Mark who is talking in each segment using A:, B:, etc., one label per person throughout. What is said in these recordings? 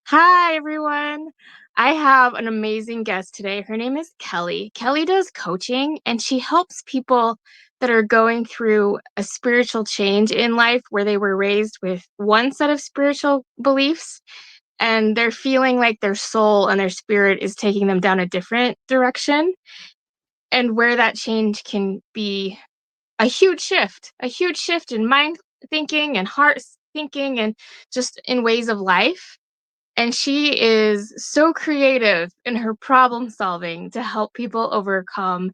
A: Hi, everyone. I have an amazing guest today. Her name is Kelly. Kelly does coaching and she helps people that are going through a spiritual change in life where they were raised with one set of spiritual beliefs and they're feeling like their soul and their spirit is taking them down a different direction, and where that change can be a huge shift in mind thinking and heart thinking and just in ways of life. And she is so creative in her problem solving to help people overcome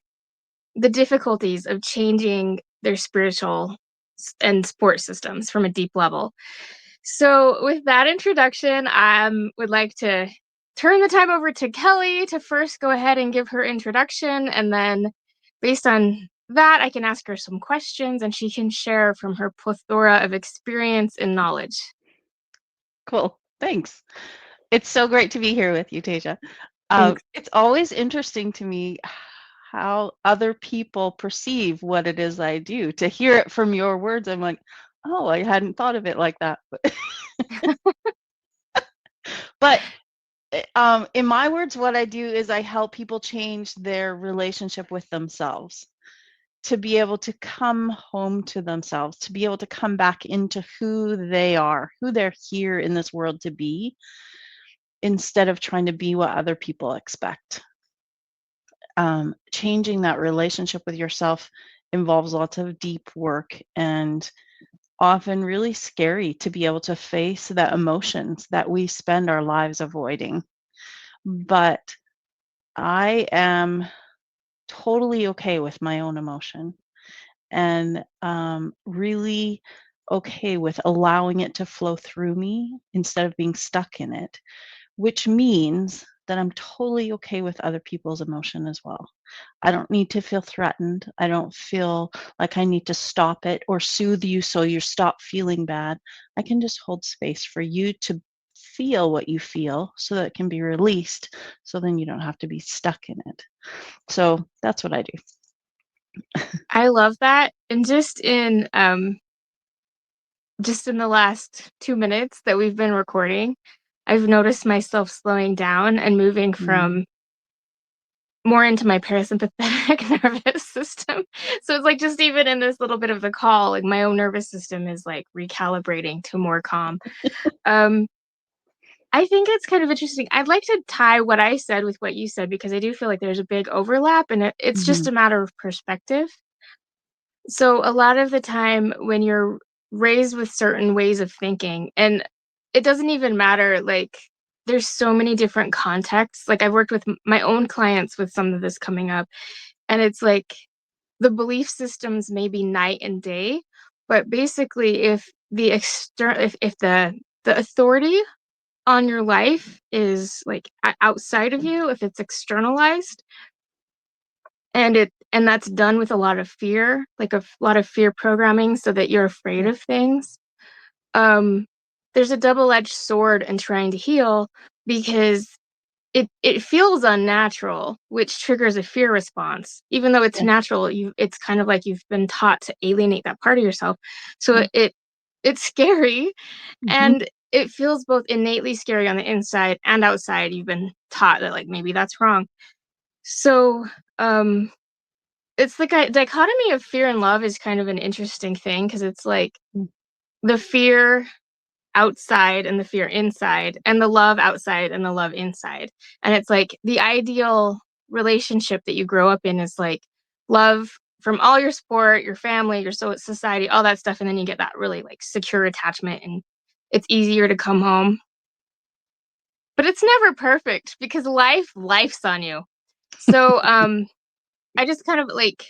A: the difficulties of changing their spiritual and sport systems from a deep level. So, with that introduction, I would like to turn the time over to Kelly to first go ahead and give her introduction. And then, based on that, I can ask her some questions and she can share from her plethora of experience and knowledge.
B: Cool. Thanks. It's so great to be here with you, Tasia.
A: Thanks.
B: It's always interesting to me how other people perceive what it is I do. To hear it from your words, I'm like, oh, I hadn't thought of it like that. But in my words, what I do is I help people change their relationship with themselves, to be able to come home to themselves, to be able to come back into who they are, who they're here in this world to be, instead of trying to be what other people expect. Changing that relationship with yourself involves lots of deep work and often really scary to be able to face the emotions that we spend our lives avoiding. But I am totally okay with my own emotion and really okay with allowing it to flow through me instead of being stuck in it, which means that I'm totally okay with other people's emotion as well. I don't need to feel threatened. I don't feel like I need to stop it or soothe you so you stop feeling bad. I can just hold space for you to feel what you feel so that it can be released, so then you don't have to be stuck in it. So that's what I do.
A: I love that. And just in the last 2 minutes that we've been recording, I've noticed myself slowing down and moving
B: Mm.
A: from more into my parasympathetic nervous system. So it's like just even in this little bit of the call, like my own nervous system is like recalibrating to more calm. Um, I think it's kind of interesting. I'd like to tie what I said with what you said because I do feel like there's a big overlap and it's just
B: Mhm.
A: a matter of perspective. So a lot of the time when you're raised with certain ways of thinking, and it doesn't even matter, like there's so many different contexts. Like I've worked with my own clients with some of this coming up, and it's like the belief systems may be night and day, but basically if if the authority on your life is like outside of you, if it's externalized, and that's done with a lot of fear, like lot of fear programming so that you're afraid
B: Yeah.
A: of things. um there's a double-edged sword in trying to heal because it feels unnatural, which triggers a fear response even though it's
B: Yeah.
A: natural. It's kind of like you've been taught to alienate that part of yourself, so
B: Yeah.
A: it's scary,
B: Mhm.
A: and it feels both innately scary on the inside and outside. You've been taught that like maybe that's wrong. So um it's like a dichotomy of fear and love is kind of an interesting thing because it's like
B: Mm.
A: the fear outside and the fear inside, and the love outside and the love inside. And it's like the ideal relationship that you grow up in is like love from all your support, your family, your society, all that stuff. And then you get that really like secure attachment and it's easier to come home. But it's never perfect because life's on you. So I just kind of like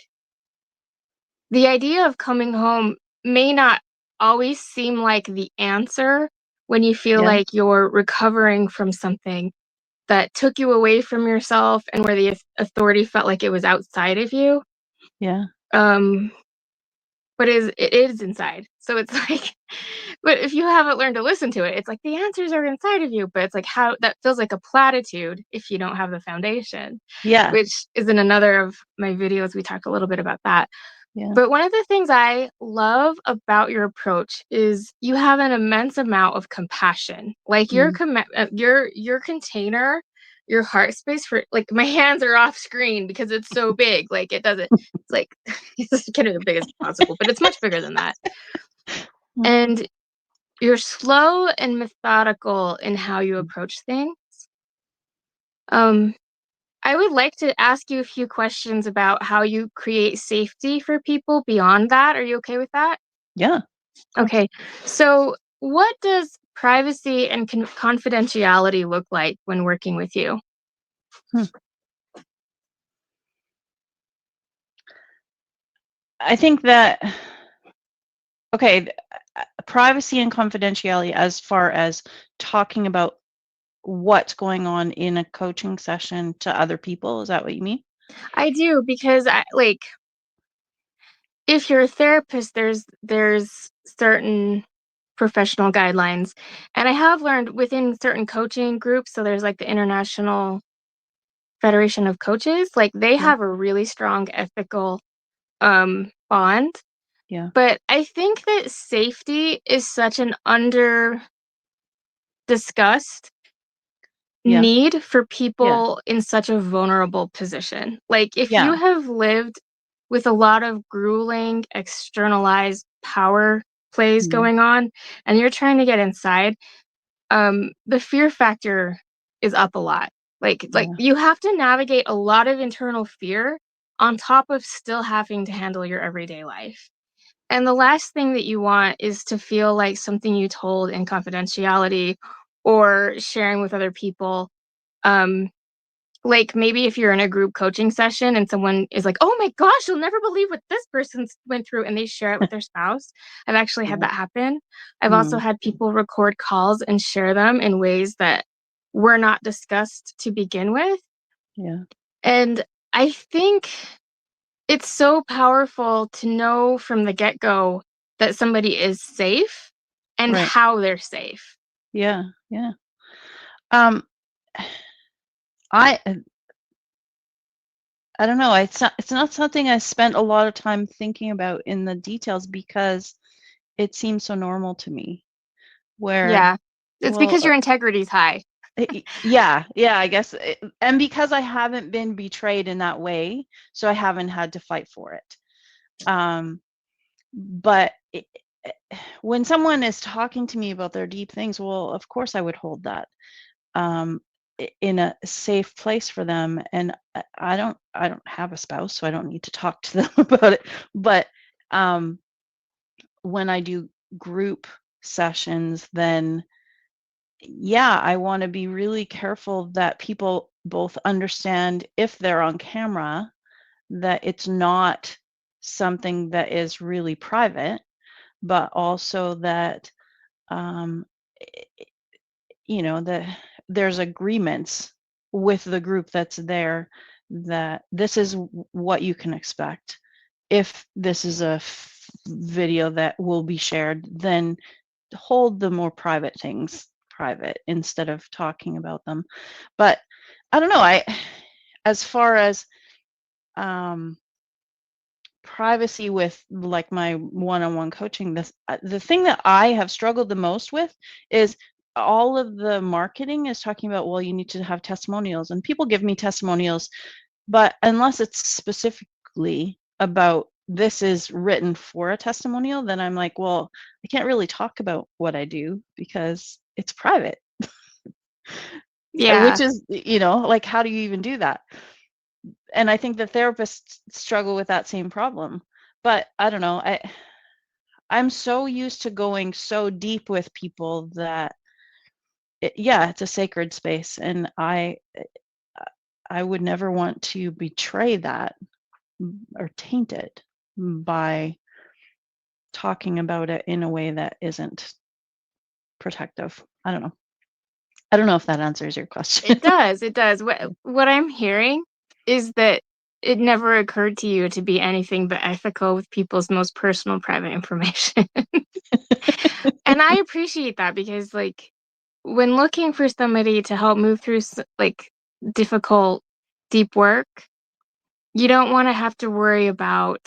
A: the idea of coming home may not always seem like the answer when you feel
B: Yeah.
A: like you're recovering from something that took you away from yourself and where the authority felt like it was outside of you.
B: Yeah.
A: Um, but it is inside. So it's like, but if you haven't learned to listen to it, it's like the answers are inside of you. But it's like how that feels like a platitude if you don't have the foundation,
B: Yeah.
A: which is in another of my videos. We talk a little bit about that.
B: Yeah.
A: But one of the things I love about your approach is you have an immense amount of compassion. Like
B: Mm.
A: your container, your heart space for like my hands are off screen because it's so big. Like it doesn't. It's like it's kind of as big as possible, but it's much bigger than that.
B: Mm.
A: And you're slow and methodical in how you approach things. Um, I would like to ask you a few questions about how you create safety for people beyond that. Are you okay with that?
B: Yeah, of course.
A: Okay. So, what does privacy and confidentiality look like when working with you?
B: Hmm. I think that okay, privacy and confidentiality as far as talking about what's going on in a coaching session to other people, is that what you mean?
A: I do because I like if you're a therapist, there's certain professional guidelines. And I have learned within certain coaching groups, so there's like the International Federation of Coaches, like they
B: Yeah,
A: have a really strong ethical bond.
B: yeah,
A: But I think that safety is such an under discussed
B: yeah,
A: need for
B: yeah,
A: people in such a vulnerable position. Like if you
B: yeah,
A: have lived with a lot of grueling externalized power plays
B: mhm,
A: going on and you're trying to get inside, the fear factor is up a lot. Like
B: yeah,
A: you have to navigate a lot of internal fear on top of still having to handle your everyday life. And the last thing that you want is to feel like something you told in confidentiality or sharing with other people. Um, like maybe if you're in a group coaching session and someone is like, "Oh my gosh, you'll never believe what this person went through," and they share it with their spouse. I've actually had
B: yeah,
A: that happen. I've also
B: mm,
A: had people record calls and share them in ways that were not discussed to begin with.
B: yeah,
A: And I think it's so powerful to know from the get-go that somebody is safe and
B: right,
A: how they're safe.
B: yeah, yeah. Um, I I don't know, it's not something I spent a lot of time thinking about in the details because it seems so normal to me, where,
A: Yeah. It's
B: well,
A: because your integrity's high.
B: yeah, yeah, I guess, and because I haven't been betrayed in that way, so I haven't had to fight for it. Um, but when someone is talking to me about their deep things, well, of course I would hold that um, in a safe place for them. And I don't have a spouse, so I don't need to talk to them about it. But um, when I do group sessions, then yeah, I want to be really careful that people both understand if they're on camera that it's not something that is really private, but also that um, that there's agreements with the group that's there that this is what you can expect. If this is a video that will be shared, then hold the more private things private instead of talking about them. But I don't know. As far as um, privacy with like my one-on-one coaching, the thing that I have struggled the most with is all of the marketing is talking about, well, you need to have testimonials, and people give me testimonials, but unless it's specifically about this is written for a testimonial, then I'm like, well, I can't really talk about what I do because it's private. Which
A: Yeah.
B: is, like, how do you even do that? And I think the therapists struggle with that same problem. But I don't know. I'm so used to going so deep with people that yeah, it's a sacred space, and I would never want to betray that or taint it by talking about it in a way that isn't protective. I don't know. I don't know if that answers your question.
A: It does, it does. What I'm hearing is that it never occurred to you to be anything but ethical with people's most personal private information. And I appreciate that because like when looking for somebody to help move through like difficult deep work, you don't want to have to worry about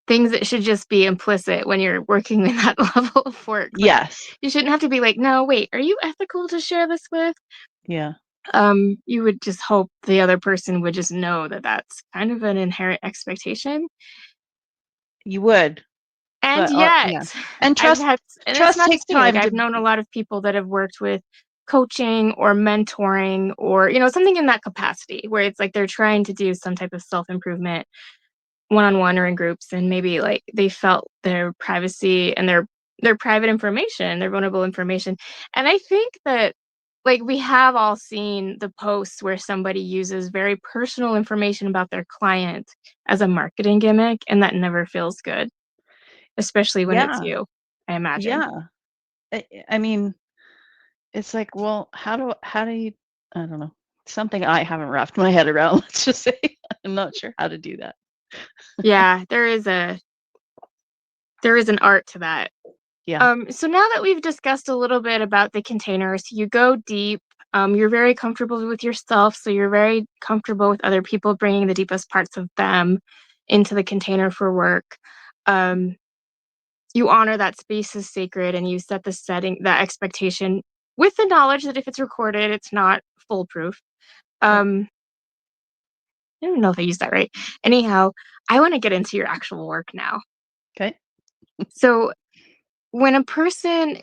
A: things that should just be implicit when you're working in that level of work. Like,
B: Yes.
A: you shouldn't have to be like, no, wait, are you ethical to share this with?
B: Yeah.
A: You would just hope the other person would just know that that's kind of an inherent expectation.
B: You would,
A: And
B: but
A: yet,
B: yeah. And
A: I've had, and it's
B: trust
A: not
B: takes
A: just me, like
B: time
A: I've
B: to
A: known a lot of people that have worked with coaching or mentoring or, something in that capacity where it's like they're trying to do some type of self-improvement one-on-one or in groups, and maybe like they felt their privacy and their private information, their vulnerable information. And I think that like we have all seen the posts where somebody uses very personal information about their client as a marketing gimmick, and that never feels good, especially when it's
B: yeah,
A: you, I imagine.
B: yeah. I mean, it's like, well, how do you I don't know. Something I haven't wrapped my head around, let's just say. I'm not sure how to do that.
A: Yeah, there is an art to that.
B: Yeah.
A: So now that we've discussed a little bit about the containers, you go deep. You're very comfortable with yourself, so you're very comfortable with other people bringing the deepest parts of them into the container for work. Um, you honor that space is sacred, and you set the setting, that expectation, with the knowledge that if it's recorded, it's not foolproof.
B: Right.
A: Um, I don't know if I used that right. Anyhow, I want to get into your actual work now.
B: Okay.
A: So, when a person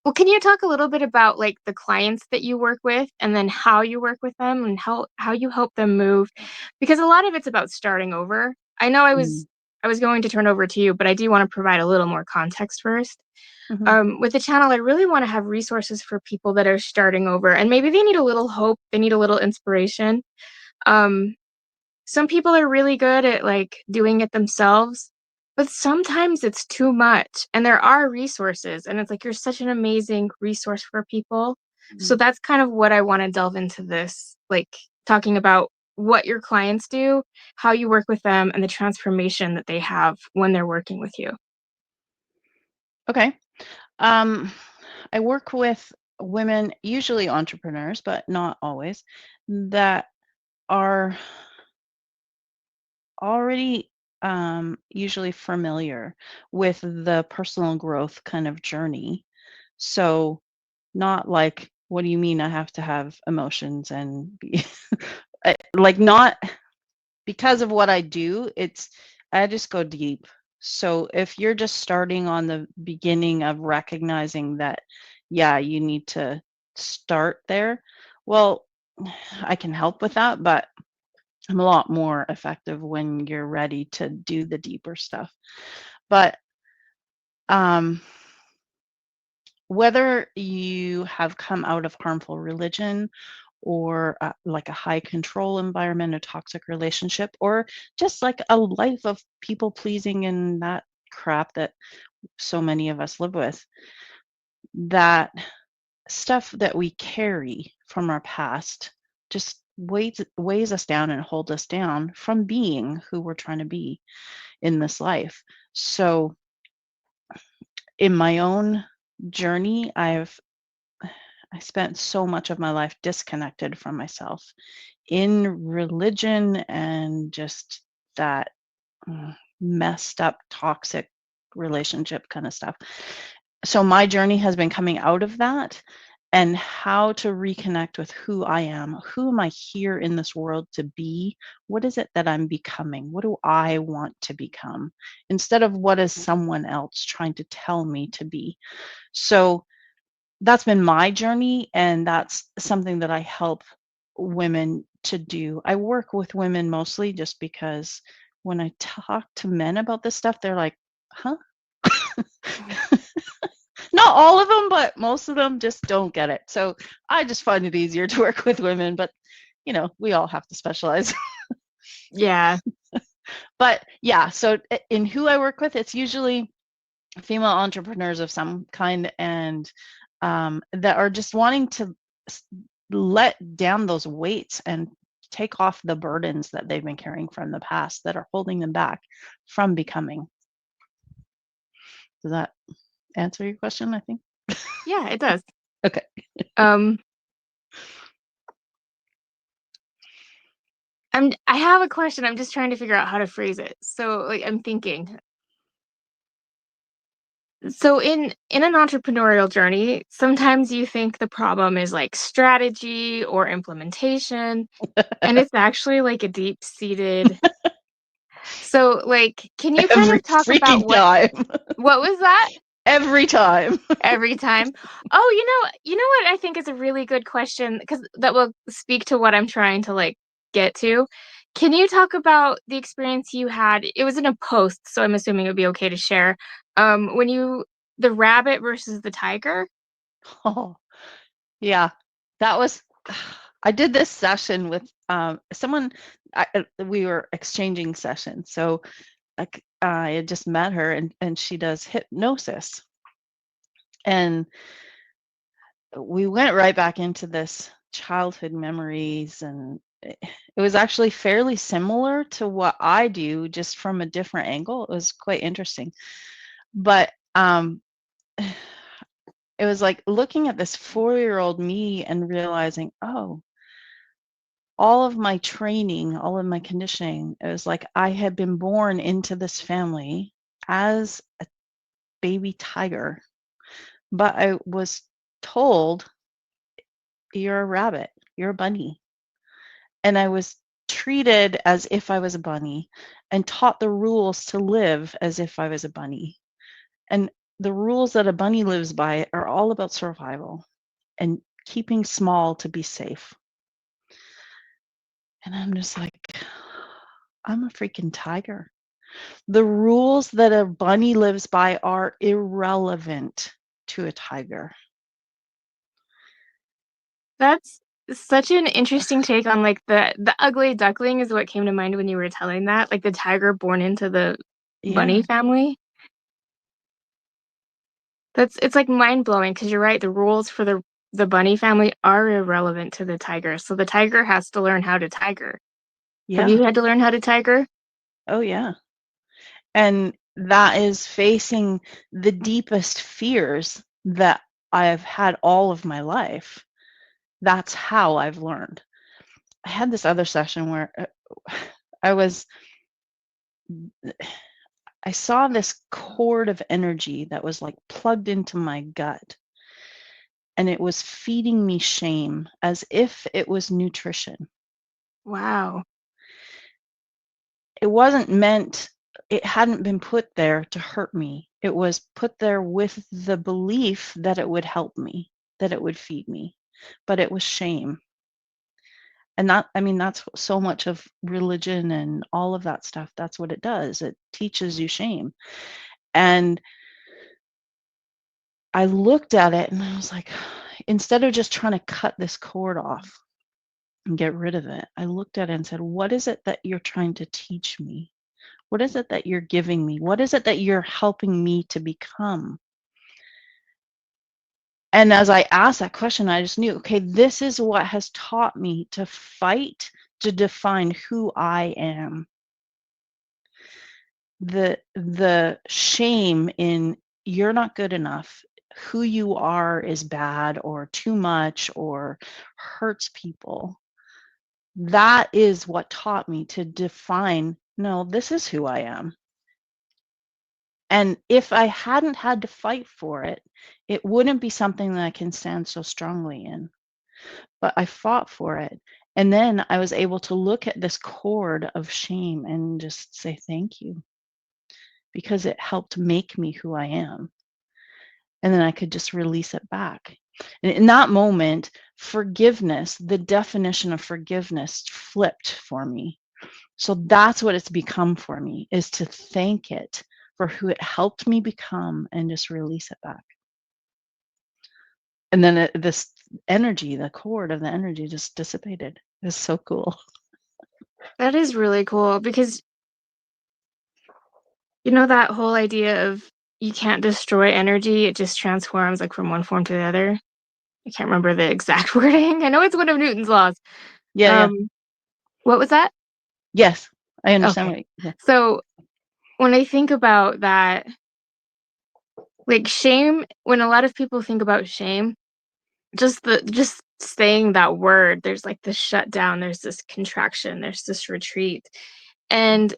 A: Well, can you talk a little bit about, like, the clients that you work with and then how you work with them and how you help them move? Because a lot of it's about starting over. I know
B: Mm.
A: I was going to turn over to you, but I do wanna provide a little more context first.
B: Mhm.
A: With the channel, I really wanna have resources for people that are starting over, and maybe they need a little hope, they need a little inspiration. Um some people are really good at, like, doing it themselves, but sometimes it's too much, and there are resources, and it's like you're such an amazing resource for people. So
B: Mhm.
A: that's kind of what I wanna delve into this, like, talking about what your clients do, how you work with them, and the transformation that they have when they're working with you.
B: Okay. Um, I work with women, usually entrepreneurs, but not always, that are already usually familiar with the personal growth kind of journey. So, not like, what do you mean I have to have emotions and be like, not because of what I do, I just go deep. So if you're just starting on the beginning of recognizing that, yeah, you need to start there, well, I can help with that, but I'm a lot more effective when you're ready to do the deeper stuff. But um, whether you have come out of harmful religion or like a high control environment, a toxic relationship, or just like a life of people pleasing and that crap that so many of us live with, that stuff that we carry from our past just weighs us down and hold us down from being who we're trying to be in this life. So in my own journey, I spent so much of my life disconnected from myself in religion and just that messed up, toxic relationship kind of stuff. So my journey has been coming out of that and how to reconnect with who I am. Who am I here in this world to be? What is it that I'm becoming? What do I want to become? Instead of what is someone else trying to tell me to be. So that's been my journey, and that's something that I help women to do. I work with women mostly just because when I talk to men about this stuff, they're like, "Huh?" Not all of them, but most of them just don't get it. So I just find it easier to work with women, but we all have to specialize.
A: Yeah.
B: But yeah, so in who I work with, it's usually female entrepreneurs of some kind, and that are just wanting to s- let down those weights and take off the burdens that they've been carrying from the past that are holding them back from becoming. Does that answer your question, I think?
A: Yeah, it does.
B: Okay.
A: Um, I have a question, I'm just trying to figure out how to phrase it. So, like, I'm thinking. So in an entrepreneurial journey, sometimes you think the problem is like strategy or implementation, and it's actually like a deep-seated. So like, can you kind
B: Every
A: of talk about
B: freaking time.
A: what was that?
B: Every time.
A: Every time. Oh, you know what I think is a really good question because that will speak to what I'm trying to like get to. Can you talk about the experience you had? It was in a post, so I'm assuming it would be okay to share. When you the rabbit versus the tiger?
B: Oh, yeah. That was I did this session with someone. We were exchanging sessions. So I had just met her, and she does hypnosis. And we went right back into this childhood memories, and it was actually fairly similar to what I do, just from a different angle. It was quite interesting. But it was like looking at this 4-year-old me and realizing, oh, all of my training, all of my conditioning, it was like I had been born into this family as a baby tiger, but I was told, "You're a rabbit, you're a bunny." And I was treated as if I was a bunny and taught the rules to live as if I was a bunny. And the rules that a bunny lives by are all about survival and keeping small to be safe. And I'm just like, I'm a freaking tiger. The rules that a bunny lives by are irrelevant to a tiger.
A: That's such an interesting take on like the ugly duckling is what came to mind when you were telling that, like the tiger born into the bunny
B: Yeah,
A: family. It's like mind-blowing because you're right, the rules for the bunny family are irrelevant to the tiger. So the tiger has to learn how to tiger. Have
B: yeah,
A: you had to learn how to tiger?
B: oh yeah. And that is facing the deepest fears that I've had all of my life. That's how I've learned. I had this other session where I was I saw this cord of energy that was like plugged into my gut, and it was feeding me shame as if it was nutrition.
A: Wow.
B: It wasn't meant, it hadn't been put there to hurt me. It was put there with the belief that it would help me, that it would feed me, but it was shame. And that, I mean, that's so much of religion and all of that stuff. That's what it does. It teaches you shame. And I looked at it and I was like, instead of just trying to cut this cord off and get rid of it, I looked at it and said, what is it that you're trying to teach me? What is it that you're giving me? What is it that you're helping me to become? And as I asked that question, I just knew, okay, this is what has taught me to fight to define who I am. The shame in you're not good enough, who you are is bad or too much or hurts people. That is what taught me to define, no, this is who I am. And if I hadn't had to fight for it, it wouldn't be something that I can stand so strongly in. But I fought for it. And then I was able to look at this cord of shame and just say thank you because it helped make me who I am. And then I could just release it back. And in that moment, forgiveness, the definition of forgiveness flipped for me. So that's what it's become for me, is to thank it for who it helped me become and just release it back. And then this energy, the cord of the energy just dissipated. It's so cool.
A: That is really cool because you know that whole idea of you can't destroy energy, it just transforms like from one form to the other. I can't remember the exact wording. I know it's one of Newton's laws.
B: Yeah, yeah.
A: Um, what was that?
B: Yes, I understand
A: Okay.
B: what yeah.
A: So when I think about that, like shame, when a lot of people think about shame, just saying that word, there's like this shutdown, there's this contraction, there's this retreat. And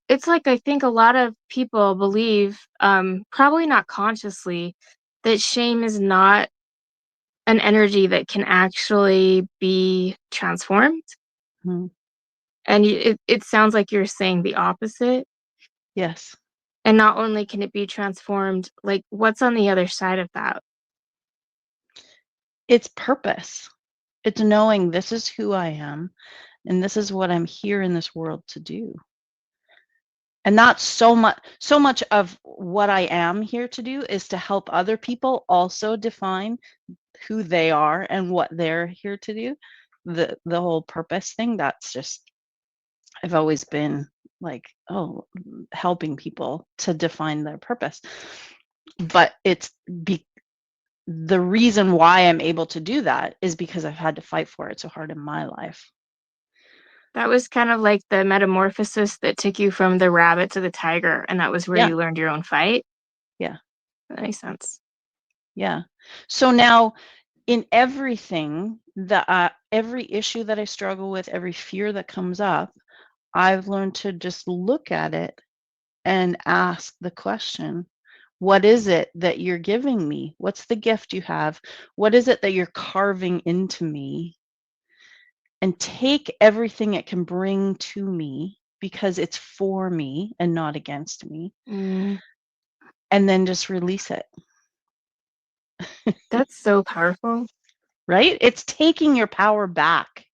A: it's like I think a lot of people believe, probably not consciously, that shame is not an energy that can actually be transformed.
B: Mhm.
A: And it sounds like you're saying the opposite.
B: Yes.
A: And not only can it be transformed, like what's on the other side of that?
B: It's purpose. It's knowing this is who I am and this is what I'm here in this world to do. And not so much of what I am here to do is to help other people also define who they are and what they're here to do. The whole purpose thing, that's just I've always been like, oh, helping people to define their purpose. But be the reason why I'm able to do that is because I've had to fight for it so hard in my life.
A: That was kind of like the metamorphosis that took you from the rabbit to the tiger, and that was where
B: Yeah,
A: you learned your own fight.
B: yeah,
A: That makes sense.
B: yeah. So now in everything that every issue that I struggle with, every fear that comes up, I've learned to just look at it and ask the question, what is it that you're giving me? What's the gift you have? What is it that you're carving into me? And take everything it can bring to me because it's for me and not against me,
A: Mm,
B: and then just release it.
A: that's so powerful.
B: Right? It's taking your power back.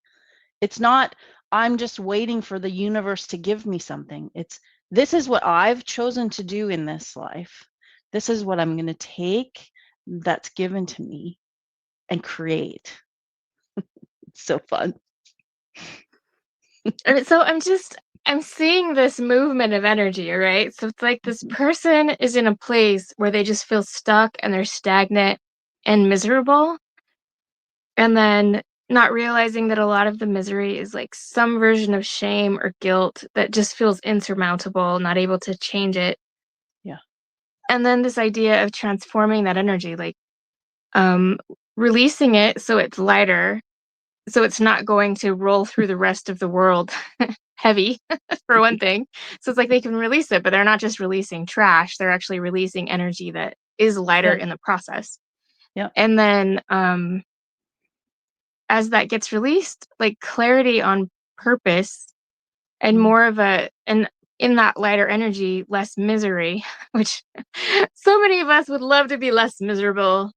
B: It's not, I'm just waiting for the universe to give me something. It's, this is what I've chosen to do in this life. This is what I'm going to take that's given to me and create. It's so fun.
A: And so I'm seeing this movement of energy, right? So it's like this
B: Mhm.
A: person is in a place where they just feel stuck and they're stagnant and miserable. And then not realizing that a lot of the misery is like some version of shame or guilt that just feels insurmountable, not able to change it.
B: Yeah.
A: And then this idea of transforming that energy, like um, releasing it so it's lighter, so it's not going to roll through the rest of the world heavy, for one thing. So it's like they can release it, but they're not just releasing trash, they're actually releasing energy that is lighter
B: Yeah.
A: in the process.
B: Yeah.
A: And then as that gets released, like clarity on purpose and
B: Mhm.
A: more of a and in that lighter energy, less misery, which so many of us would love to be less miserable.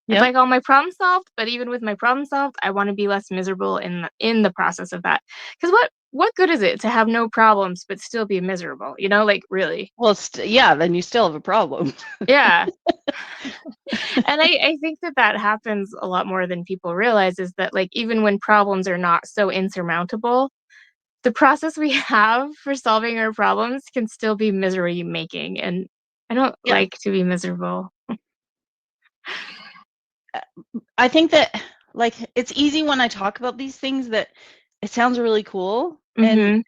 A: It's
B: Yep.
A: like all my problems solved, but even with my problem solved, I want to be less miserable in the process of that. Because what good is it to have no problems but still be miserable? You know, like really.
B: Well, yeah, then you still have a problem.
A: Yeah. And I think that that happens a lot more than people realize is that like even when problems are not so insurmountable, the process we have for solving our problems can still be misery making. And I don't
B: Yeah.
A: like to be miserable.
B: I think that like it's easy when I talk about these things that it sounds really cool, and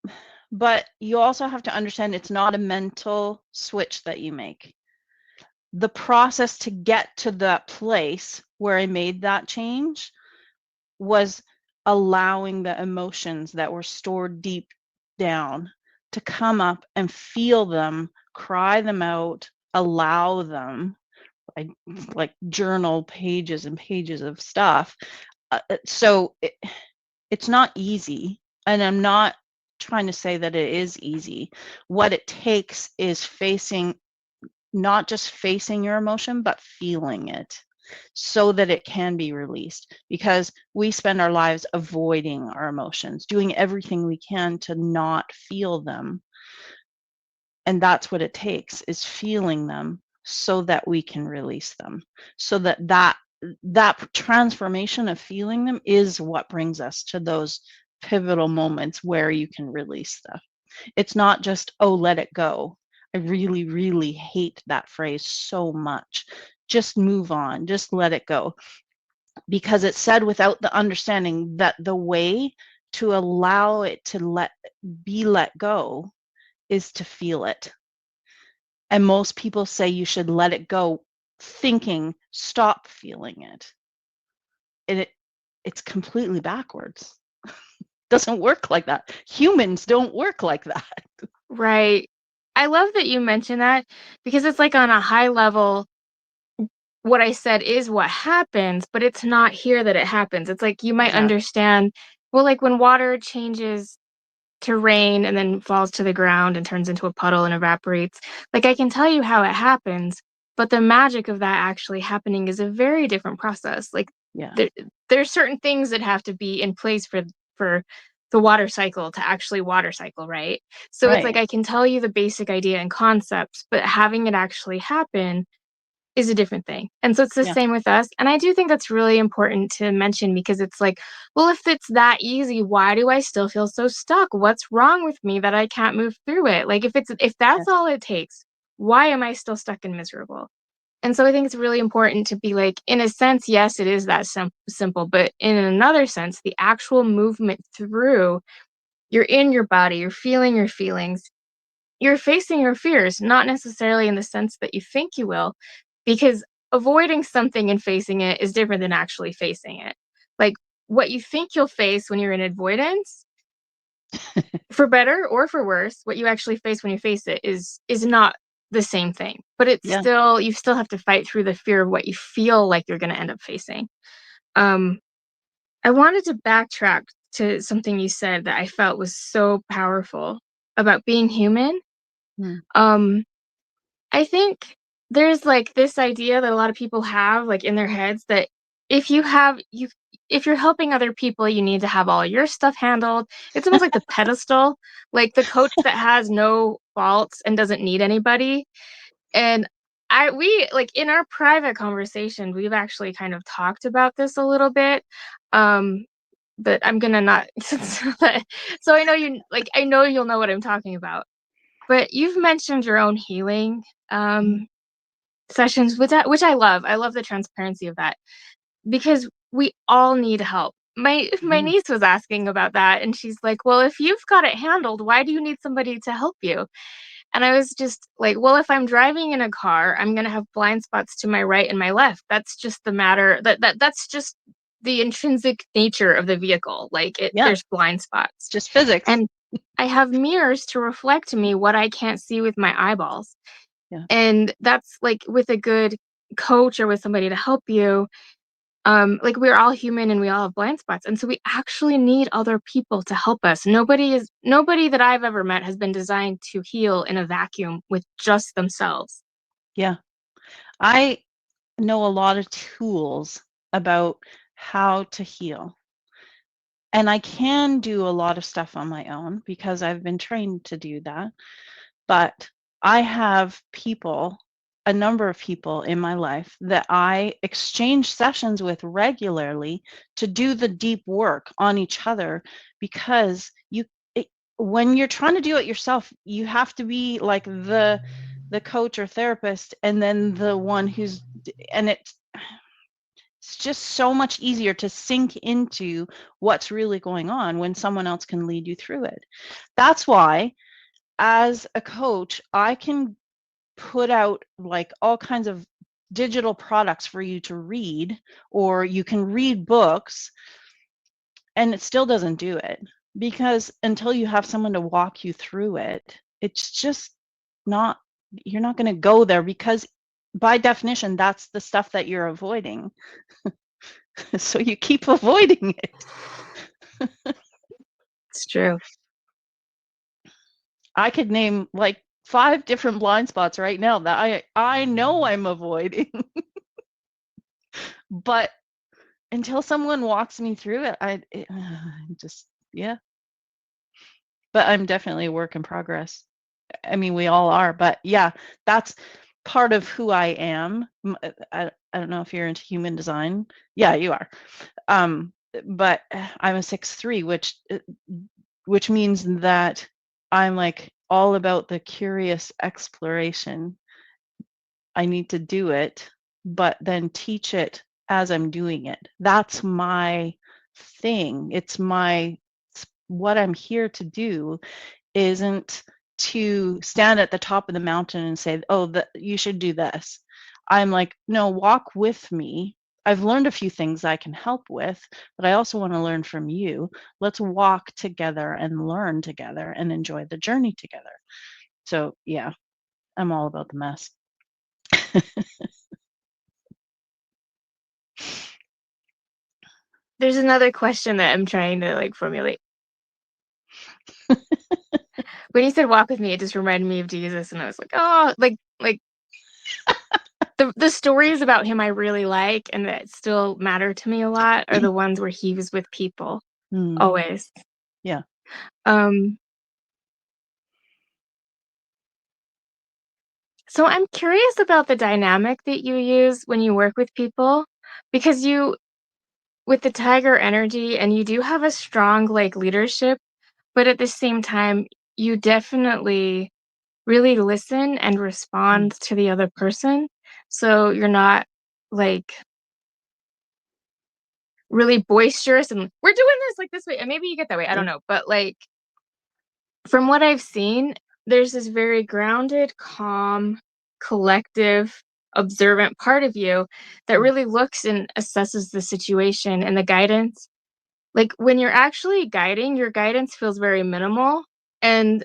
A: Hmm.
B: but you also have to understand it's not a mental switch that you make. The process to get to that place where I made that change was allowing the emotions that were stored deep down to come up and feel them, cry them out, allow them. I like journal pages and pages of stuff. So it's not easy, and I'm not trying to say that it is easy. What it takes is not just facing your emotion, but feeling it so that it can be released, because we spend our lives avoiding our emotions, doing everything we can to not feel them. And that's what it takes, is feeling them so that we can release them, so that transformation of feeling them is what brings us to those pivotal moments where you can release stuff. It's not just, oh, let it go. I really, really hate that phrase so much. Just move on, just let it go, because it's said without the understanding that the way to allow it to let go is to feel it. And most people say you should let it go, thinking stop feeling it. And it's completely backwards. Doesn't work like that. Humans don't work like that.
A: Right. I love that you mentioned that because it's like on a high level, what I said is what happens, but it's not here that it happens. It's like you might
B: Exactly.
A: understand, well, like when water changes to rain and then falls to the ground and turns into a puddle and evaporates. Like I can tell you how it happens, but the magic of that actually happening is a very different process. Like
B: Yeah.
A: there there's certain things that have to be in place for the water cycle to actually water cycle, right? So it's like
B: Right.
A: I can tell you the basic idea and concepts, but having it actually happen is a different thing. And so it's the
B: Yeah.
A: same with us. And I do think that's really important to mention because it's like, well, if it's that easy, why do I still feel so stuck? What's wrong with me that I can't move through it? Like if that's
B: Yes.
A: all it takes, why am I still stuck and miserable? And so I think it's really important to be like, in a sense, yes, it is that simple, but in another sense, the actual movement through, you're in your body, you're feeling your feelings, you're facing your fears, not necessarily in the sense that you think you will, because avoiding something and facing it is different than actually facing it. Like what you think you'll face when you're in avoidance, for better or for worse, what you actually face when you face it is not the same thing. But it's
B: Yeah.
A: still you still have to fight through the fear of what you feel like you're going to end up facing. Um I wanted to backtrack to something you said that I felt was so powerful about being human.
B: Mm.
A: Um I think there's, like, this idea that a lot of people have, like, in their heads that if you have you if you're helping other people, you need to have all your stuff handled. It's almost like the pedestal, like the coach that has no faults and doesn't need anybody, and like, in our private conversation, we've actually kind of talked about this a little bit, um, but I'm gonna not so I know I know you'll know what I'm talking about. But you've mentioned your own healing,
B: Mhm.
A: um sessions, which I love. I love the transparency of that because we all need help. My
B: Mhm.
A: niece was asking about that and she's like, "Well, if you've got it handled, why do you need somebody to help you?" And I was just like, "Well, if I'm driving in a car, I'm going to have blind spots to my right and my left. That's just the matter that's just the intrinsic nature of the vehicle. Like
B: Yeah.
A: there's blind spots.
B: Just physics.
A: And I have mirrors to reflect to me what I can't see with my eyeballs.
B: Yeah.
A: And that's like with a good coach or with somebody to help you, like we're all human and we all have blind spots. And so we actually need other people to help us. Nobody that I've ever met has been designed to heal in a vacuum with just themselves.
B: Yeah. I know a lot of tools about how to heal. And I can do a lot of stuff on my own because I've been trained to do that. But I have people, a number of people in my life that I exchange sessions with regularly to do the deep work on each other because when you're trying to do it yourself, you have to be like the coach or therapist and then the one and it's just so much easier to sink into what's really going on when someone else can lead you through it. That's why as a coach, I can put out like all kinds of digital products for you to read, or you can read books, and it still doesn't do it because until you have someone to walk you through it, it's just not, you're not going to go there because by definition, that's the stuff that you're avoiding. So you keep avoiding it.
A: It's true.
B: I could name like 5 different blind spots right now that I know I'm avoiding. But until someone walks me through it, just yeah. But I'm definitely a work in progress. I mean, we all are, but yeah, that's part of who I am. I don't know if you're into human design. Yeah, you are. But I'm a 6'3", which means that I'm like all about the curious exploration. I need to do it, but then teach it as I'm doing it. That's my thing. What I'm here to do isn't to stand at the top of the mountain and say, "Oh, you should do this." I'm like, "No, walk with me I've learned a few things I can help with, but I also want to learn from you. Let's walk together and learn together and enjoy the journey together. So yeah, I'm all about the mess.
A: There's another question that I'm trying to like formulate. When you said walk with me, it just reminded me of Jesus, and I was like, oh, like the stories about him I really like and that still matter to me a lot are the ones where he was with people
B: Mm,
A: always.
B: yeah.
A: Um, so I'm curious about the dynamic that you use when you work with people because you with the tiger energy and you do have a strong like leadership, but at the same time you definitely really listen and
B: Mm,
A: respond to the other person. So you're not like really boisterous and we're doing this like this way. And maybe you get that way. I don't
B: yeah.
A: know. But like from what I've seen, there's this very grounded, calm, collective, observant part of you that
B: Mm,
A: really looks and assesses the situation and the guidance. Like when you're actually guiding, your guidance feels very minimal. And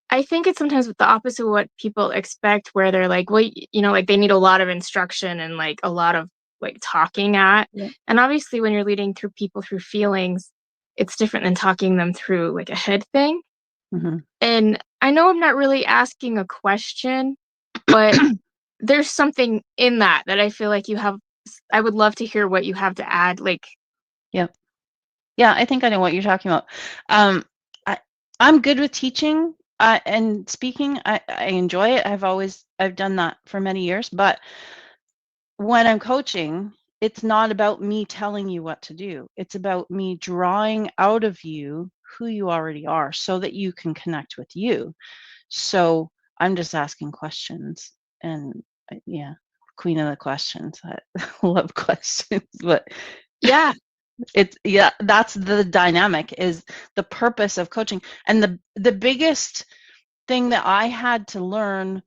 A: I think it's sometimes the opposite of what people expect, where they're like, well, like they need a lot of instruction and like a lot of like talking at.
B: yeah.
A: And obviously, when you're leading through people through feelings, it's different than talking them through like a head thing.
B: Mhm.
A: And I know I'm not really asking a question, but there's something in that I feel like you have. I would love to hear what you have to add. Like,
B: Yeah. Yeah, I think I know what you're talking about. Um, I I'm good with teaching, and speaking. I enjoy it. I've done that for many years, but when I'm coaching, it's not about me telling you what to do. It's about me drawing out of you who you already are so that you can connect with you. So I'm just asking questions and yeah, queen of the questions. I love questions, but
A: yeah,
B: it's yeah, that's the dynamic is the purpose of coaching. And the biggest thing that I had to learn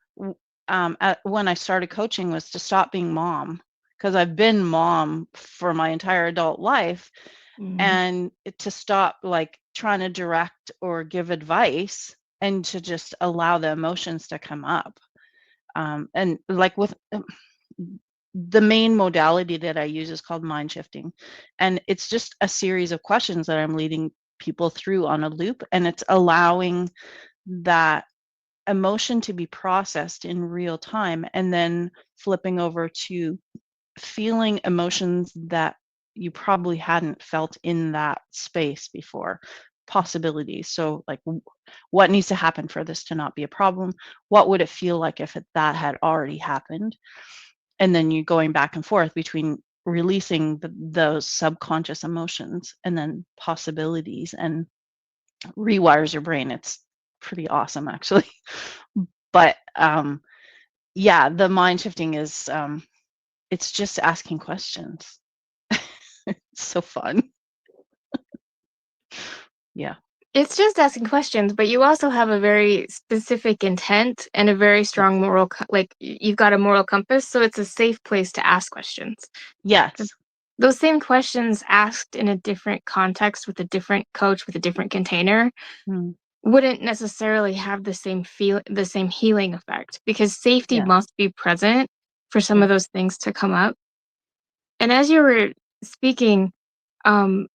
B: when I started coaching was to stop being mom because I've been mom for my entire adult life
A: mhm.
B: and to stop like trying to direct or give advice and to just allow the emotions to come up. And like with the main modality that I use is called mind shifting. And it's just a series of questions that I'm leading people through on a loop. And it's allowing that emotion to be processed in real time and then flipping over to feeling emotions that you probably hadn't felt in that space before possibilities. So like what needs to happen for this to not be a problem? What would it feel like if that had already happened? And then you going back and forth between releasing those subconscious emotions and then possibilities and rewires your brain. It's pretty awesome actually. But yeah, the mind shifting is it's just asking questions. It's so fun. Yeah.
A: It's just asking questions, but you also have a very specific intent and a very strong
B: Yes.
A: moral, like you've got a moral compass, so it's a safe place to ask questions.
B: Yes.
A: Those same questions asked in a different context with a different coach with a different container
B: Mm,
A: wouldn't necessarily have the same healing effect because safety
B: yeah.
A: must be present for some
B: Yeah.
A: of those things to come up. And as you were speaking, um,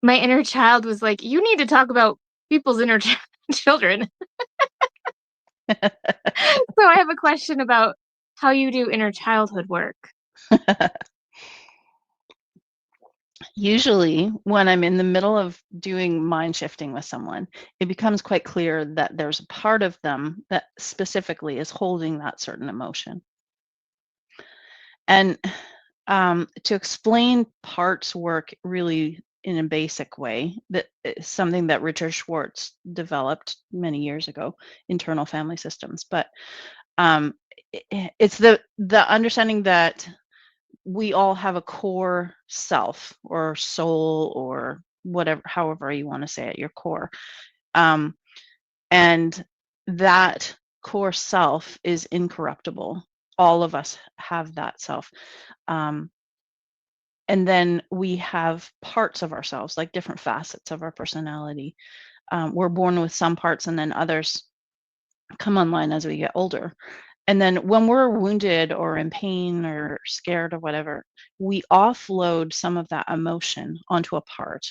A: my inner child was like, "You need to talk about people's inner children." So I have a question about how you do inner childhood work.
B: Usually, when I'm in the middle of doing mind shifting with someone, it becomes quite clear that there's a part of them that specifically is holding that certain emotion. And to explain parts work really in a basic way, that is something that Richard Schwartz developed many years ago, internal family systems. But um, it's the understanding that we all have a core self or soul or whatever, however you want to say it, your core, um, and that. core self is incorruptible. All of us have that self. Um, and then we have parts of ourselves, like different facets of our personality. We're born with some parts, and then others come online as we get older. And then when we're wounded or in pain or scared or whatever, we offload some of that emotion onto a part.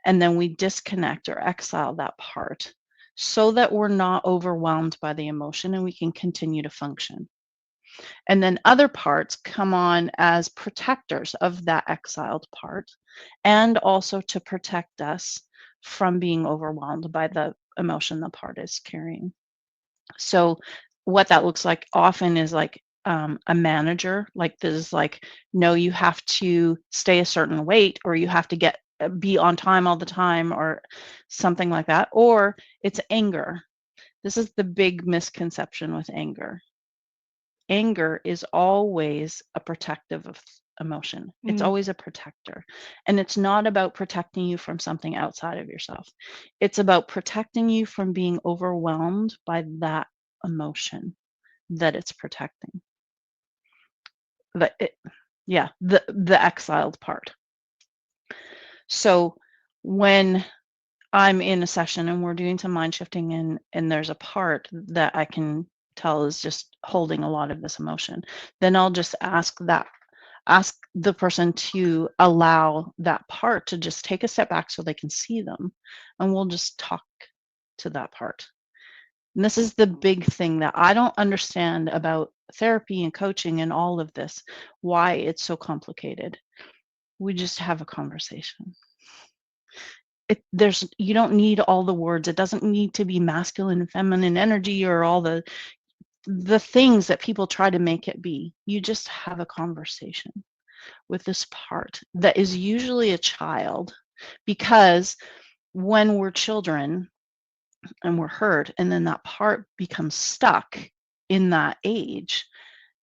B: And then we disconnect or exile that part so that we're not overwhelmed by the emotion and we can continue to function. And then other parts come on as protectors of that exiled part, and also to protect us from being overwhelmed by the emotion the part is carrying. So what that looks like often is like a manager, like there's like, no, you have to stay a certain weight, or you have to be on time all the time, or something like that. Or it's anger. This is the big misconception with anger. Anger is always a protective of emotion. It's
A: Mm.
B: always a protector. And it's not about protecting you from something outside of yourself. It's about protecting you from being overwhelmed by that emotion that it's protecting. The it, yeah, the exiled part. So when I'm in a session and we're doing some mind shifting, and there's a part that I can tell is just holding a lot of this emotion, then I'll just ask the person to allow that part to just take a step back so they can see them, and we'll just talk to that part. And this is the big thing that I don't understand about therapy and coaching and all of this, why it's so complicated. We just have a conversation. You don't need all the words. It doesn't need to be masculine and feminine energy or all the things that people try to make it be. You just have a conversation with this part that is usually a child, because when we're children and we're hurt, and then that part becomes stuck in that age,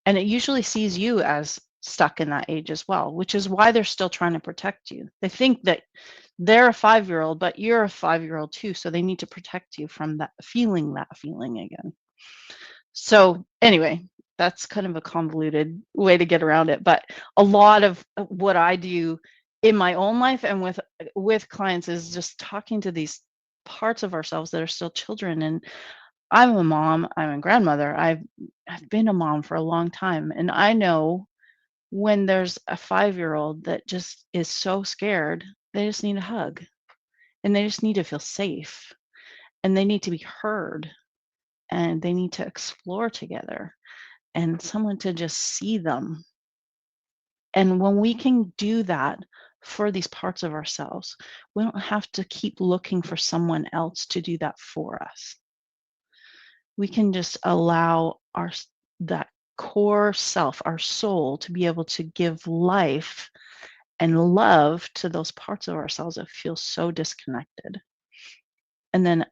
B: and it usually sees you as stuck in that age as well, which is why they're still trying to protect you. They think that they're a 5-year-old, but you're a 5-year-old too, so they need to protect you from that feeling again. So anyway, that's kind of a convoluted way to get around it, but a lot of what I do in my own life and with clients is just talking to these parts of ourselves that are still children. And I'm a mom, I'm a grandmother. I've been a mom for a long time, and I know when there's a 5-year-old that just is so scared, they just need a hug, and they just need to feel safe, and they need to be heard, and they need to explore together, and someone to just see them. And when we can do that for these parts of ourselves, we don't have to keep looking for someone else to do that for us. We can just allow that core self, our soul, to be able to give life and love to those parts of ourselves that feel so disconnected. And then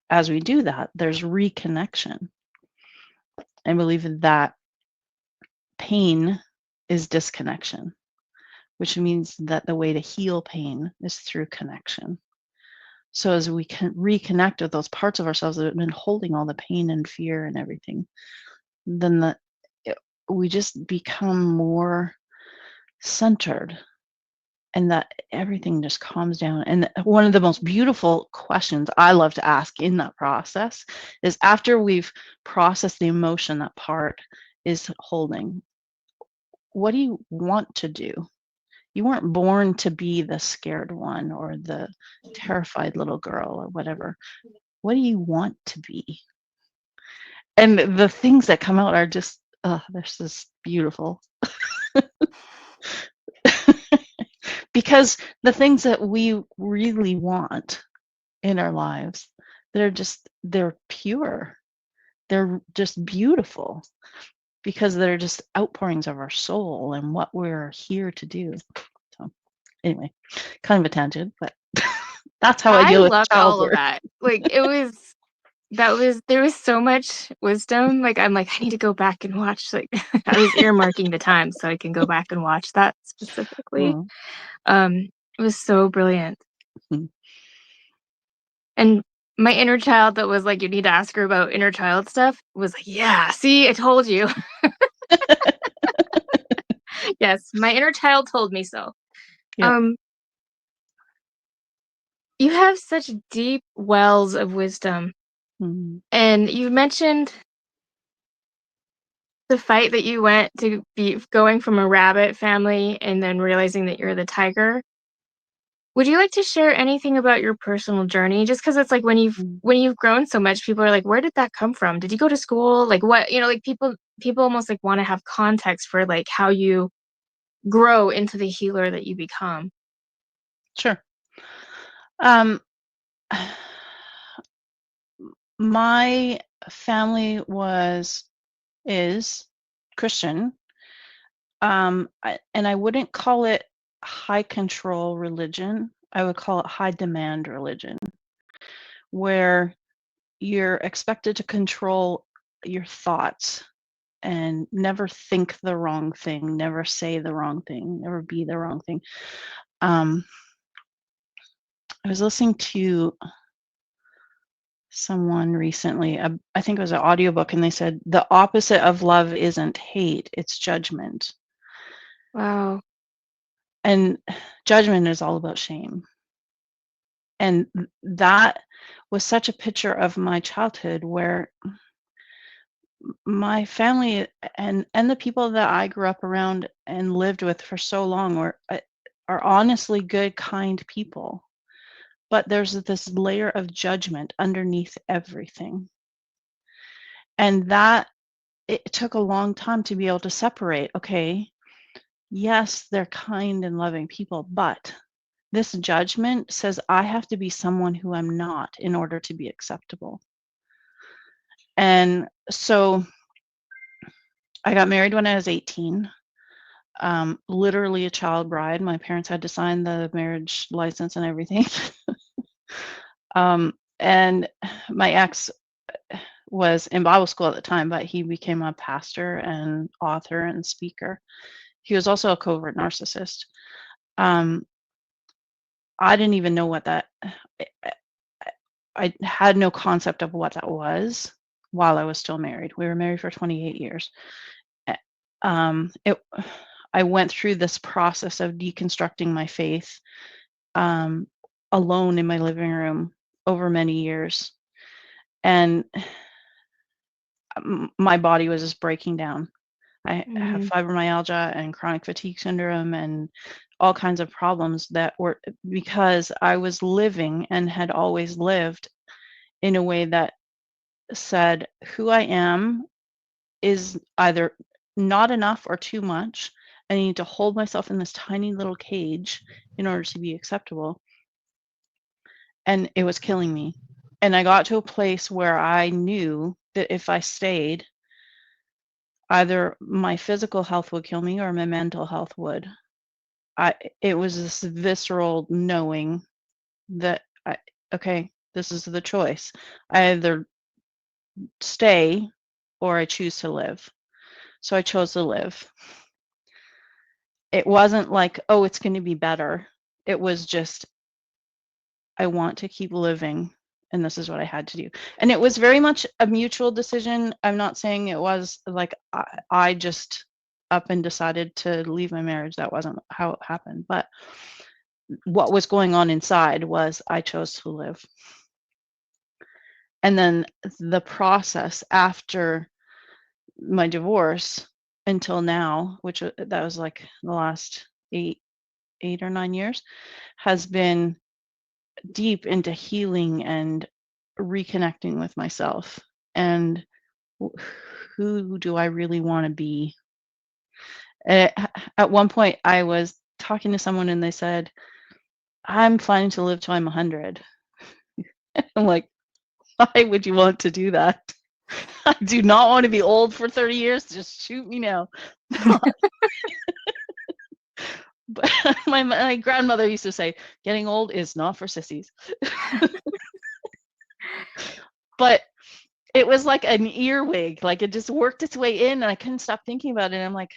B: as we do that, there's reconnection. I believe that pain is disconnection, which means that the way to heal pain is through connection. So as we can reconnect with those parts of ourselves that have been holding all the pain and fear and everything, then we just become more centered, and that everything just calms down. And one of the most beautiful questions I love to ask in that process is, after we've processed the emotion that part is holding, what do you want to do? You weren't born to be the scared one or the terrified little girl or whatever. What do you want to be? And the things that come out are just, they're just beautiful. Because the things that we really want in our lives, they're pure. They're just beautiful, because they're just outpourings of our soul and what we're here to do. So anyway, kind of a tangent, but that's how I
A: I
B: deal with
A: loved all of
B: childbirth.
A: that. Like there was so much wisdom. Like I'm like, I need to go back and watch, like I was earmarking the time so I can go back and watch that specifically.
B: Mm,
A: Um, it was so brilliant.
B: mm,
A: And my inner child that was like, you need to ask her about inner child stuff was like, yeah, see, I told you. Yes, my inner child told me so.
B: Yep.
A: Um, you have such deep wells of wisdom.
B: Mhm.
A: And you mentioned the fight that you went to be going from a rabbit family and then realizing that you're the tiger. Would you like to share anything about your personal journey? Just because it's like
B: Mm.
A: when you've grown so much, people are like, "Where did that come from? Did you go to school? Like what?" Like people almost like want to have context for like how you grow into the healer that you become.
B: Sure. Um, my family is Christian. And I wouldn't call it high control religion. I would call it high demand religion, where you're expected to control your thoughts and never think the wrong thing, never say the wrong thing, never be the wrong thing. Um, I was listening to someone recently, I think it was an audiobook, and they said the opposite of love isn't hate, it's judgment.
A: Wow.
B: And judgment is all about shame. And that was such a picture of my childhood where my family and the people that I grew up around and lived with for so long are honestly good, kind people. But there's this layer of judgment underneath everything. And that it took a long time to be able to separate. Okay, yes, they're kind and loving people, but this judgment says I have to be someone who I'm not in order to be acceptable. And so I got married when I was 18, literally a child bride. My parents had to sign the marriage license and everything. And my ex was in Bible school at the time, but he became a pastor and author and speaker. He was also a covert narcissist. Um, I didn't even know what that. I had no concept of what that was while I was still married. We were married for 28 years. Eh, it I went through this process of deconstructing my faith, um, alone in my living room over many years, and my body was just breaking down. I have
A: Mhm.
B: fibromyalgia and chronic fatigue syndrome and all kinds of problems that were because I was living and had always lived in a way that said who I am is either not enough or too much. I need to hold myself in this tiny little cage in order to be acceptable. And it was killing me. And I got to a place where I knew that if I stayed, either my physical health would kill me or my mental health would. It was this visceral knowing that okay, this is the choice. I either stay or I choose to live. So I chose to live. It wasn't like, oh, it's going to be better. It was just, I want to keep living. And this is what I had to do. And it was very much a mutual decision. I'm not saying it was like I just up and decided to leave my marriage. That wasn't how it happened. But what was going on inside was I chose to live. And then the process after my divorce until now, which that was like the last 8 or 9 years, has been deep into healing and reconnecting with myself and who do I really want to be. Uh, at one point I was talking to someone and they said, I'm planning to live till I'm 100. I'm like, why would you want to do that? I do not want to be old for 30 years. Just shoot me now. But my grandmother used to say, getting old is not for sissies. But it was like an earwig, like it just worked its way in and I couldn't stop thinking about it. And I'm like,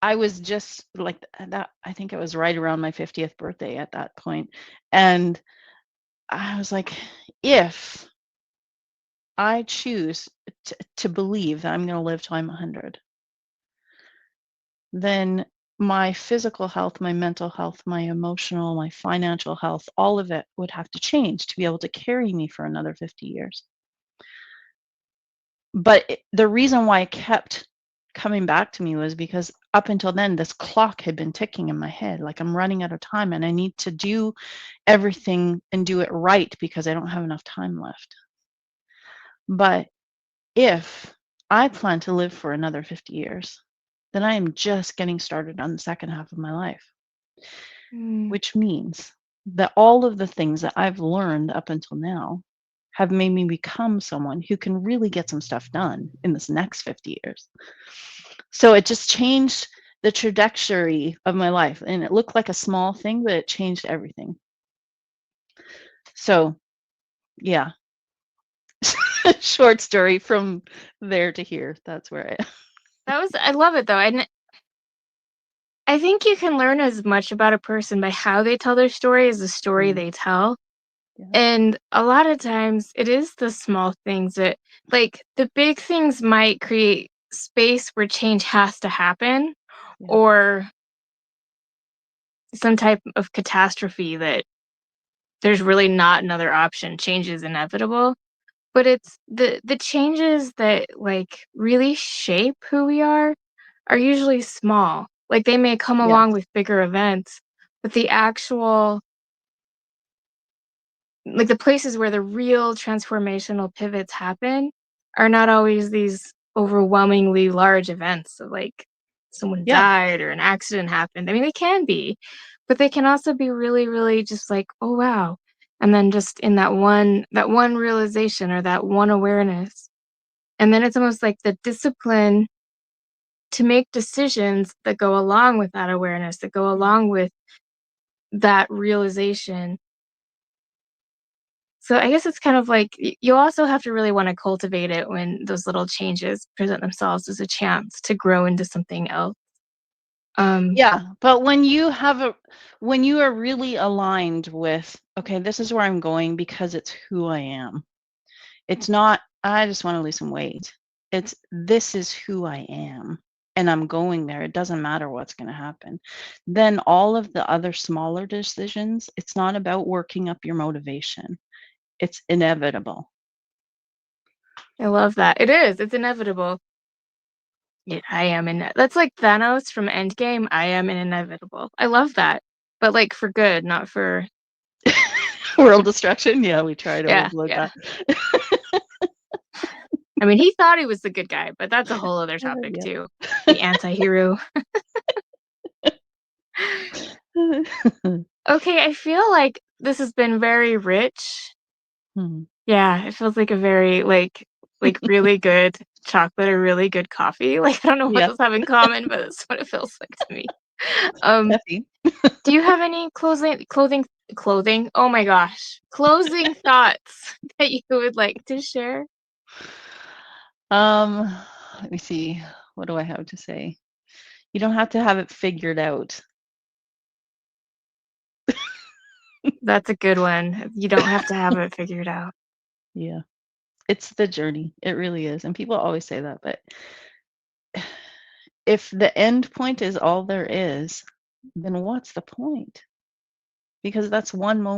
B: I was just like that. I think it was right around my 50th birthday at that point. And I was like, if I choose to believe that I'm going to live till I'm 100, then my physical health, my mental health, my emotional, my financial health, all of it would have to change to be able to carry me for another 50 years. But the reason why it kept coming back to me was because up until then, this clock had been ticking in my head. Like I'm running out of time and I need to do everything and do it right because I don't have enough time left. But if I plan to live for another 50 years, then I am just getting started on the second half of my life,
A: Mm.
B: which means that all of the things that I've learned up until now have made me become someone who can really get some stuff done in this next 50 years. So it just changed the trajectory of my life. And it looked like a small thing, but it changed everything. So, yeah, short story from there to here. That's where
A: I love it though. And I think you can learn as much about a person by how they tell their story as the story
B: Mm,
A: they tell.
B: yeah,
A: And a lot of times it is the small things that, like, the big things might create space where change has to happen,
B: yeah,
A: or some type of catastrophe that there's really not another option. Change is inevitable. But it's the changes that, like, really shape who we are usually small. Like, they may come along
B: yes,
A: with bigger events, but the actual, like, the places where the real transformational pivots happen are not always these overwhelmingly large events of, like, someone
B: yeah,
A: died or an accident happened. I mean, they can be, but they can also be really, really just like, "Oh, wow." And then just in that one realization or that one awareness. And then it's almost like the discipline to make decisions that go along with that awareness, that go
B: yeah,
A: along with that realization. So I guess it's kind of like you also have to really want to cultivate it when those little changes present themselves as a chance to grow into something else. Um,
B: yeah. But when you are really aligned with, okay, this is where I'm going because it's who I am. It's not, I just want to lose some weight. It's, this is who I am and I'm going there. It doesn't matter what's going to happen. Then all of the other smaller decisions, it's not about working up your motivation. It's inevitable.
A: I love that. It is. It's inevitable. Yeah, I am in. That's like Thanos from Endgame. I am an inevitable. I love that, but like for good, not for.
B: World destruction. Yeah, we try to
A: Yeah,
B: avoid
A: yeah.
B: that.
A: I mean, he thought he was the good guy, but that's a whole other topic
B: Yeah.
A: too. The anti-hero. Okay, I feel like this has been very rich.
B: Hmm.
A: Yeah, it feels like a very like really good chocolate or really good coffee. Like I don't know what
B: Yeah,
A: those have in common, but that's what it feels like to me. Um,
B: caffeine.
A: do you have any clothing? Oh my gosh. Closing thoughts that you would like to share?
B: Um, Let me see. What do I have to say? You don't have to have it figured out.
A: That's a good one. You don't have to have it figured out.
B: Yeah. It's the journey. It really is. And people always say that, but if the end point is all there is, then what's the point? Because that's one moment.